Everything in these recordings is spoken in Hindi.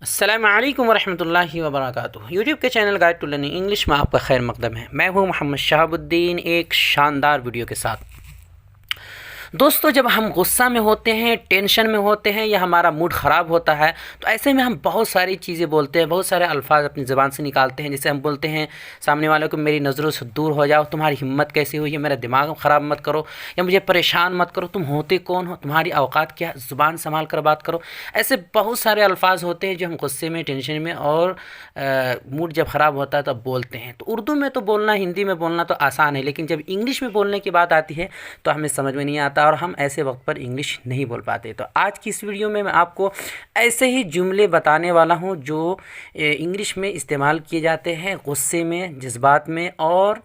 अस्सलामु अलैकुम वरहमतुल्लाहि वबरकातुहू। यूट्यूब के channel guide to learning English में आपका खैर मकदम है। मैं हूँ मोहम्मद शहाबुद्दीन, एक शानदार वीडियो के साथ। दोस्तों, जब हम गुस्सा में होते हैं, टेंशन में होते हैं या हमारा मूड ख़राब होता है तो ऐसे में हम बहुत सारी चीज़ें बोलते हैं, बहुत सारे अल्फाज अपनी ज़बान से निकालते हैं। जैसे हम बोलते हैं सामने वाले को, मेरी नज़रों से दूर हो जाओ, तुम्हारी हिम्मत कैसी हुई है, मेरा दिमाग ख़राब मत करो, या मुझे परेशान मत करो, तुम होते कौन हो, तुम्हारी औकात क्या है, ज़ुबान संभाल कर बात करो। ऐसे बहुत सारे अल्फाज होते हैं जो हम गुस्से में, टेंशन में और मूड जब ख़राब होता है तब बोलते हैं। तो उर्दू में तो बोलना, हिंदी में बोलना तो आसान है, लेकिन जब इंग्लिश में बोलने की बात आती है तो हमें समझ में नहीं आता और हम ऐसे वक्त पर इंग्लिश नहीं बोल पाते। तो आज की इस वीडियो में मैं आपको ऐसे ही जुमले बताने वाला हूं जो इंग्लिश में इस्तेमाल किए जाते हैं गुस्से में, जज्बात में, और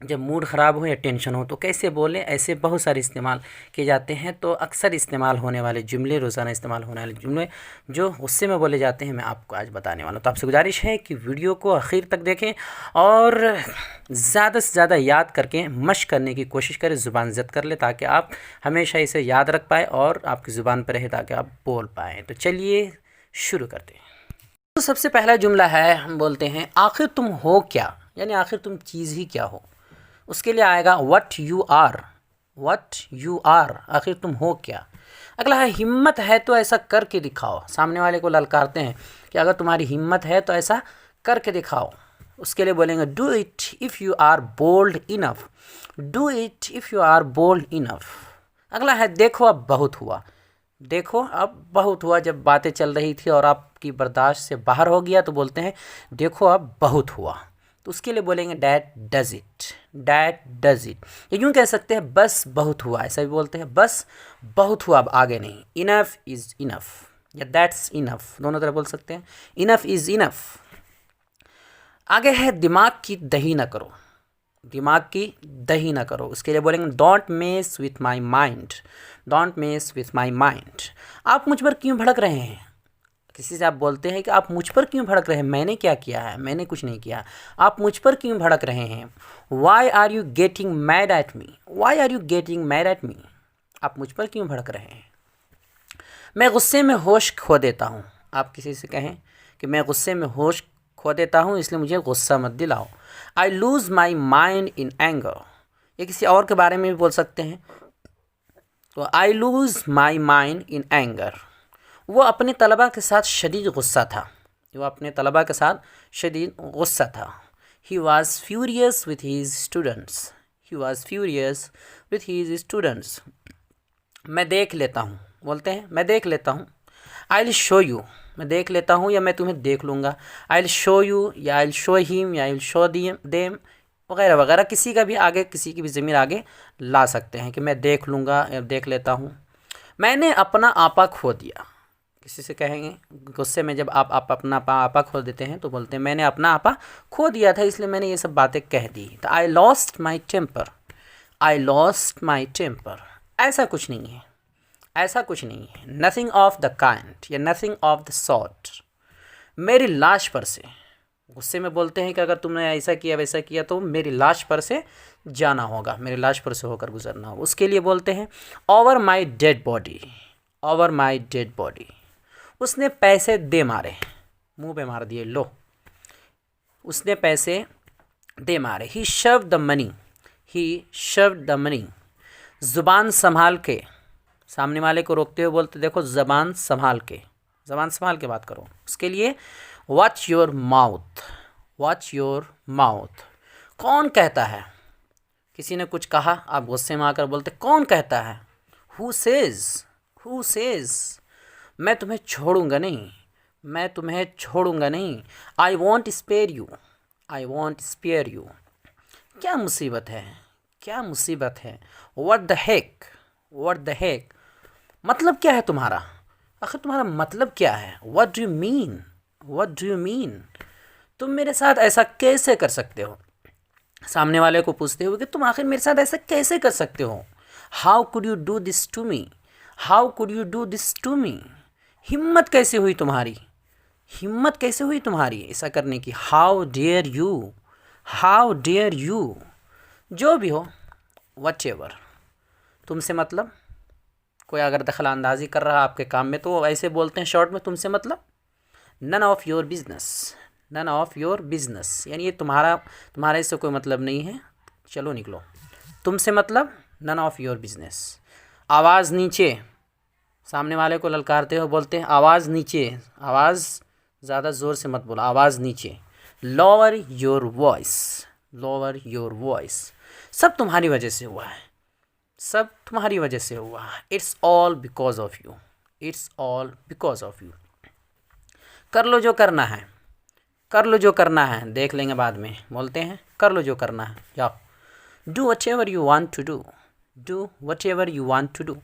जब मूड ख़राब हो या टेंशन हो तो कैसे बोलें। ऐसे बहुत सारे इस्तेमाल किए जाते हैं। तो अक्सर इस्तेमाल होने वाले जुमले, रोज़ाना इस्तेमाल होने वाले जुमले जो गुस्से में बोले जाते हैं, मैं आपको आज बताने वाला हूँ। तो आपसे गुजारिश है कि वीडियो को आखिर तक देखें और ज़्यादा से ज़्यादा याद करके मशक करने की कोशिश करें, ज़ुबान ज़ब्त कर ले ताकि आप हमेशा इसे याद रख पाएँ और आपकी ज़ुबान पर रहे ताकि आप बोल पाएँ। तो चलिए शुरू करते हैं। तो सबसे पहला जुमला है, हम बोलते हैं आखिर तुम हो क्या, यानी आखिर तुम चीज़ ही क्या हो। उसके लिए आएगा what you are. What you are, आखिर तुम हो क्या। अगला है हिम्मत है तो ऐसा करके दिखाओ। सामने वाले को ललकारते हैं कि अगर तुम्हारी हिम्मत है तो ऐसा करके दिखाओ। उसके लिए बोलेंगे do it if you are bold enough. Do it if you are bold enough. अगला है देखो अब बहुत हुआ। देखो अब बहुत हुआ। जब बातें चल रही थी और आपकी बर्दाश्त से बाहर हो गया तो बोलते हैं देखो अब बहुत हुआ। तो उसके लिए बोलेंगे that does it. That does it, या यूँ कह सकते हैं बस बहुत हुआ, ऐसा भी बोलते हैं बस बहुत हुआ, अब आगे नहीं। इनफ इज़ इनफ या दैट्स इनफ, दोनों तरह बोल सकते हैं। Enough is enough. आगे है दिमाग की दही ना करो। दिमाग की दही ना करो। उसके लिए बोलेंगे don't mess with my mind. Don't mess with my mind. आप मुझ पर क्यों भड़क रहे हैं। किसी से आप बोलते हैं कि आप मुझ पर क्यों भड़क रहे हैं, मैंने क्या किया है, मैंने कुछ नहीं किया, आप मुझ पर क्यों भड़क रहे हैं। Why are you getting mad at me. Why are you getting mad at me, आप मुझ पर क्यों भड़क रहे हैं। मैं गुस्से में होश खो देता हूँ। आप किसी से कहें कि मैं गुस्से में होश खो देता हूँ, इसलिए मुझे गुस्सा मत दिलाओ। आई loose my mind in anger. ये किसी और के बारे में भी बोल सकते हैं। तो आई loose my mind in anger. वो अपने तलबा के साथ शदीद गुस्सा था। वो अपने तलबा के साथ शदीद गुस्सा था। He was furious with his students. He was furious with his students. मैं देख लेता हूँ, बोलते हैं मैं देख लेता हूँ। आई विल शो यू, मैं देख लेता हूँ या मैं तुम्हें देख लूँगा। आई विल शो यू या आई विल शो हिम या आई विल शो देम वगैरह वगैरह। किसी का भी आगे, किसी की भी ज़मीर आगे ला सकते हैं कि मैं देख लूँगा या देख लेता हूँ। मैंने अपना आपा खो दिया। किसी से कहेंगे गुस्से में जब आप अपना आपा खो देते हैं तो बोलते हैं मैंने अपना आपा खो दिया था, इसलिए मैंने ये सब बातें कह दी। तो I lost my temper. I lost my temper. ऐसा कुछ नहीं है, ऐसा कुछ नहीं है। नथिंग ऑफ द काइंड या नथिंग ऑफ द सॉर्ट। मेरी लाश पर से। गुस्से में बोलते हैं कि अगर तुमने ऐसा किया वैसा किया तो मेरी लाश पर से जाना होगा, मेरी लाश पर से होकर गुजरना होगा। उसके लिए बोलते हैं over my dead body. Over my dead body. उसने पैसे दे मारे, मुंह पे मार दिए, लो उसने पैसे दे मारे। He shoved the money. He shoved the money. ज़ुबान संभाल के। सामने वाले को रोकते हुए बोलते देखो ज़बान संभाल के, ज़बान संभाल के बात करो। उसके लिए watch your mouth. Watch your mouth. कौन कहता है, किसी ने कुछ कहा, आप गुस्से में आकर बोलते कौन कहता है। Who says. Who says. मैं तुम्हें छोड़ूंगा नहीं, मैं तुम्हें छोड़ूंगा नहीं। I won't spare you. I won't spare you. क्या मुसीबत है, क्या मुसीबत है। What the heck. What the heck, मतलब क्या है तुम्हारा, आखिर तुम्हारा मतलब क्या है। What do you mean. What do you mean, तुम मेरे साथ ऐसा कैसे कर सकते हो। सामने वाले को पूछते हुए कि तुम आखिर मेरे साथ ऐसा कैसे कर सकते हो। How could you do this to me. How could you do this to me. हिम्मत कैसे हुई तुम्हारी, हिम्मत कैसे हुई तुम्हारी ऐसा करने की। How dare you. How dare you. जो भी हो, वट एवर, तुमसे मतलब। कोई अगर दखल अंदाजी कर रहा है आपके काम में तो वो ऐसे बोलते हैं शॉर्ट में तुमसे मतलब। None of your business, none of your business यानी ये तुम्हारे से कोई मतलब नहीं है, चलो निकलो। तुमसे मतलब नन ऑफ योर बिजनेस। आवाज़ नीचे, सामने वाले को ललकारते हो बोलते हैं आवाज़ नीचे, आवाज़ ज़्यादा ज़ोर से मत बोलो, आवाज़ नीचे। Lower your voice, lower your voice. सब तुम्हारी वजह से हुआ है, सब तुम्हारी वजह से हुआ है। It's all because of you, it's all because of you. कर लो जो करना है, कर लो जो करना है, देख लेंगे बाद में, बोलते हैं कर लो जो करना है, जाओ। Do whatever you want to do, do whatever you want to do.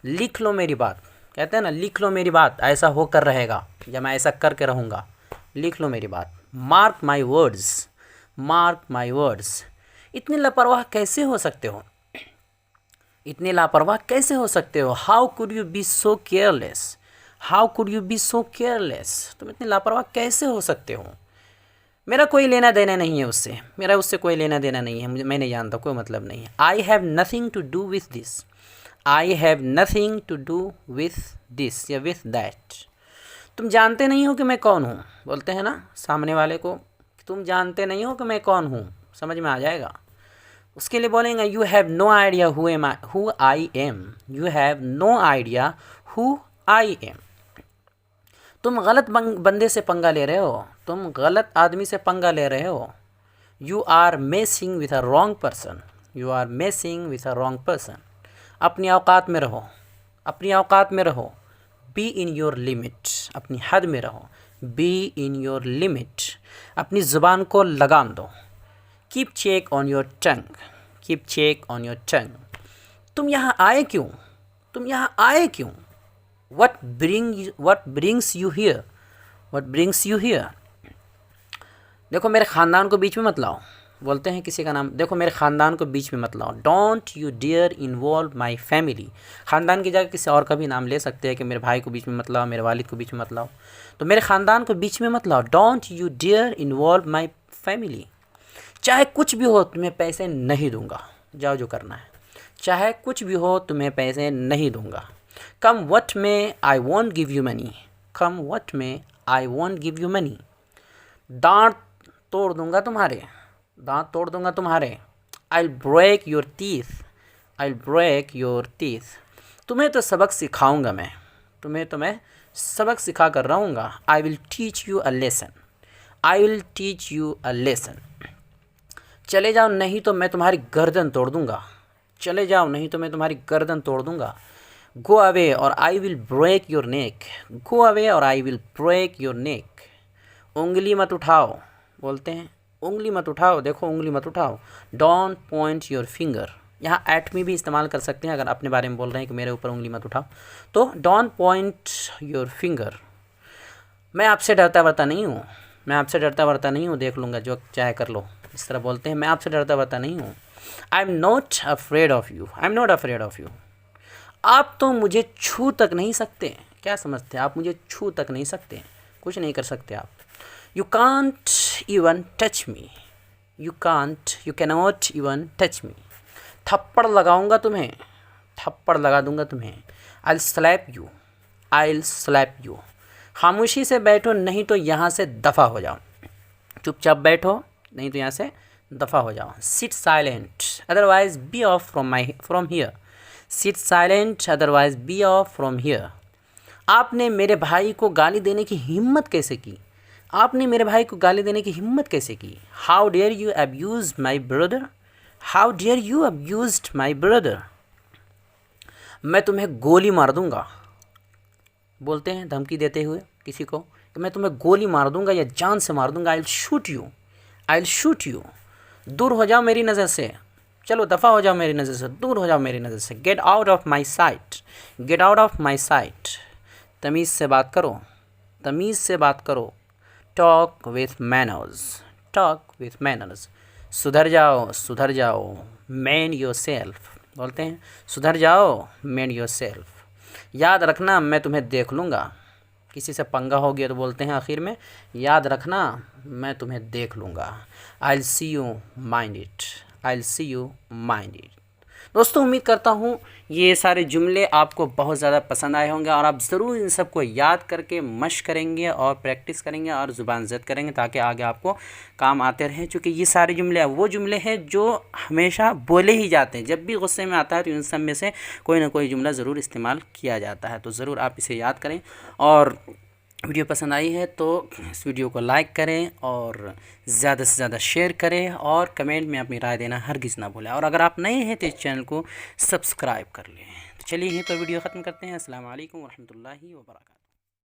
लिख लो मेरी बात, कहते हैं ना लिख लो मेरी बात, ऐसा होकर रहेगा या मैं ऐसा करके रहूँगा, लिख लो मेरी बात। Mark my words, mark my words. इतने लापरवाह कैसे हो सकते हो, इतने लापरवाह कैसे हो सकते हो। How could you be so careless, how could you be so careless. तुम इतने लापरवाह कैसे हो सकते हो। मेरा कोई लेना देना नहीं है उससे, मेरा उससे कोई लेना देना नहीं है, मुझे मैं नहीं जानता, कोई मतलब नहीं है। I have nothing to do with this, I have nothing to do with this या विथ दैट। तुम जानते नहीं हो कि मैं कौन हूँ, बोलते हैं ना सामने वाले को, तुम जानते नहीं हो कि मैं कौन हूँ, समझ में आ जाएगा। उसके लिए बोलेंगे you have no idea who I am, you have no idea who I am. तुम गलत बंदे से पंगा ले रहे हो, तुम गलत आदमी से पंगा ले रहे हो। You are messing with a wrong person, you are messing with a wrong person. अपनी औकात में रहो, अपनी औकात में रहो। बी इन योर लिमिट, अपनी हद में रहो। बी इन योर लिमिट, अपनी ज़ुबान को लगाम दो। Keep check on your tongue, keep check on your tongue. तुम यहाँ आए क्यों, तुम यहाँ आए क्यों। What brings you here, what brings you here। देखो मेरे ख़ानदान को बीच में मत लाओ, बोलते हैं किसी का नाम, देखो मेरे ख़ानदान को बीच में मत लाओ। Don't you dear involve my family. ख़ानदान की जगह किसी और का भी नाम ले सकते हैं कि मेरे भाई को बीच में मत लाओ, मेरे वालिद को बीच में मत लाओ, तो मेरे ख़ानदान को बीच में मत लाओ। Don't you dear involve my family. चाहे कुछ भी हो तुम्हें पैसे नहीं दूंगा, जाओ जो करना है। चाहे कुछ भी हो तुम्हें पैसे नहीं दूंगा। Come what may I won't give you money, come what may I won't give you money. दांत तोड़ दूंगा तुम्हारे, दांत तोड़ दूंगा तुम्हारे। I will break your teeth, I will break your teeth. तुम्हें तो सबक सिखाऊंगा मैं, तुम्हें तो मैं सबक सिखा कर रहूँगा। I will teach you a lesson, I will teach you a lesson. चले जाओ नहीं तो मैं तुम्हारी गर्दन तोड़ दूंगा, चले जाओ नहीं तो मैं तुम्हारी गर्दन तोड़ दूंगा। गो अवे और I will break your neck, go away और I will break your neck. उंगली मत उठाओ, बोलते हैं उंगली मत उठाओ, देखो उंगली मत उठाओ। डोंट पॉइंट योर फिंगर, यहाँ एट मी भी इस्तेमाल कर सकते हैं अगर अपने बारे में बोल रहे हैं कि मेरे ऊपर उंगली मत उठाओ, तो डोंट पॉइंट योर फिंगर। मैं आपसे डरता वरता नहीं हूँ, मैं आपसे डरता वरता नहीं हूँ, देख लूँगा जो चाहे कर लो, इस तरह बोलते हैं। मैं आपसे डरता वरता नहीं हूँ। I am not afraid of you, I am not afraid of you. आप तो मुझे छू तक नहीं सकते, क्या समझते हैं आप, मुझे छू तक नहीं सकते, कुछ नहीं कर सकते आप। You can't even touch me, you can't, you cannot even touch me. थप्पड़ लगाऊंगा तुम्हें, थप्पड़ लगा दूंगा तुम्हें। I will slap you, I will slap you. खामोशी से बैठो नहीं तो यहाँ से दफ़ा हो जाओ, चुपचाप बैठो नहीं तो यहाँ से दफ़ा हो जाओ। Sit silent otherwise be off from here, sit silent otherwise be off from here. आपने मेरे भाई को गाली देने की हिम्मत कैसे की, आपने मेरे भाई को गाली देने की हिम्मत कैसे की। How dare you abuse my brother, how dare you abused my brother. मैं तुम्हें गोली मार दूंगा, बोलते हैं धमकी देते हुए किसी को कि मैं तुम्हें गोली मार दूंगा या जान से मार दूंगा। I will shoot you, I will shoot you. दूर हो जाओ मेरी नज़र से, चलो दफ़ा हो जाओ मेरी नज़र से, दूर हो जाओ मेरी नज़र से। Get out of my site, get out of my site. तमीज़ से बात करो, तमीज़ से बात करो। Talk with manners, talk with manners. सुधर जाओ, सुधर जाओ। मेंड योर सेल्फ, बोलते हैं सुधर जाओ, मेंड योर सेल्फ। याद रखना मैं तुम्हें देख लूँगा, किसी से पंगा हो गया तो बोलते हैं आखिर में याद रखना मैं तुम्हें देख लूँगा। I will see you mind it, I will see you mind it. दोस्तों उम्मीद करता हूँ ये सारे जुमले आपको बहुत ज़्यादा पसंद आए होंगे और आप ज़रूर इन सबको याद करके मश्क करेंगे और प्रैक्टिस करेंगे और ज़ुबान ज़द करेंगे ताकि आगे आपको काम आते रहें। क्योंकि ये सारे जुमले वो जुमले हैं जो हमेशा बोले ही जाते हैं, जब भी गुस्से में आता है तो इन सब में से कोई ना कोई जुमला ज़रूर इस्तेमाल किया जाता है। तो ज़रूर आप इसे याद करें और वीडियो पसंद आई है तो इस वीडियो को लाइक करें और ज़्यादा से ज़्यादा शेयर करें और कमेंट में अपनी राय देना हरगिज़ ना भूलें। और अगर आप नए हैं तो इस चैनल को सब्सक्राइब कर लें। तो चलिए यहीं पर वीडियो ख़त्म करते हैं। अस्सलाम वालेकुम व रहमतुल्लाहि व बरकातहू।